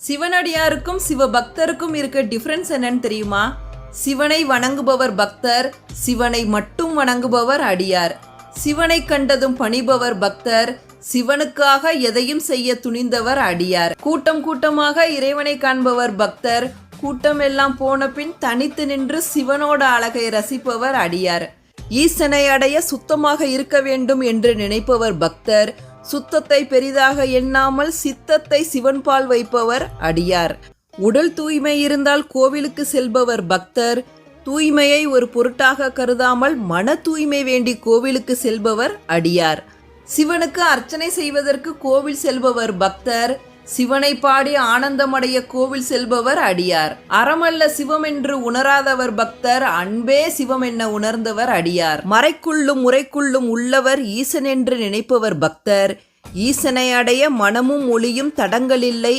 சிவனடியாருக்கும் சிவபக்தருக்கும் இருக்க டிஃபரன்ஸ் என்னன்னு தெரியுமா? சிவனை வணங்குபவர் பக்தர், சிவனை மட்டும் வணங்குபவர் அடியார். சிவனை கண்டதும் பணிபவர் பக்தர், சிவனுக்காக எதையும் செய்ய துணிந்தவர் அடியார். கூட்டம் கூட்டமாக இறைவனை காண்பவர் பக்தர், கூட்டம் எல்லாம் போன பின் தனித்து நின்று சிவனோட அழகை ரசிப்பவர் அடியார். ஈசனை அடைய சுத்தமாக இருக்க வேண்டும் என்று நினைப்பவர் பக்தர், சுத்தத்தை பெரிதாக எண்ணாமல் சித்தத்தை சிவன்பால் வைப்பவர் அடியார். உடல் தூய்மை இருந்தால் கோவிலுக்கு செல்பவர் பக்தர், தூய்மையை ஒரு பொருட்டாக கருதாமல் மன தூய்மை வேண்டி கோவிலுக்கு செல்பவர் அடியார். சிவனுக்கு அர்ச்சனை செய்வதற்கு கோவில் செல்பவர் பக்தர், சிவனை பாடி ஆனந்தமடைய கோவில் செல்பவர் அடியார். அறமல்ல சிவம் என்று உணராதவர் பக்தர், அன்பே சிவம் என்ன உணர்ந்தவர் அடியார். மறைக்குள்ளும் முறைக்குள்ளும் உள்ளவர் ஈசன் என்று நினைப்பவர் பக்தர், ஈசனை அடைய மனமும் ஒளியும் தடங்களில்லை,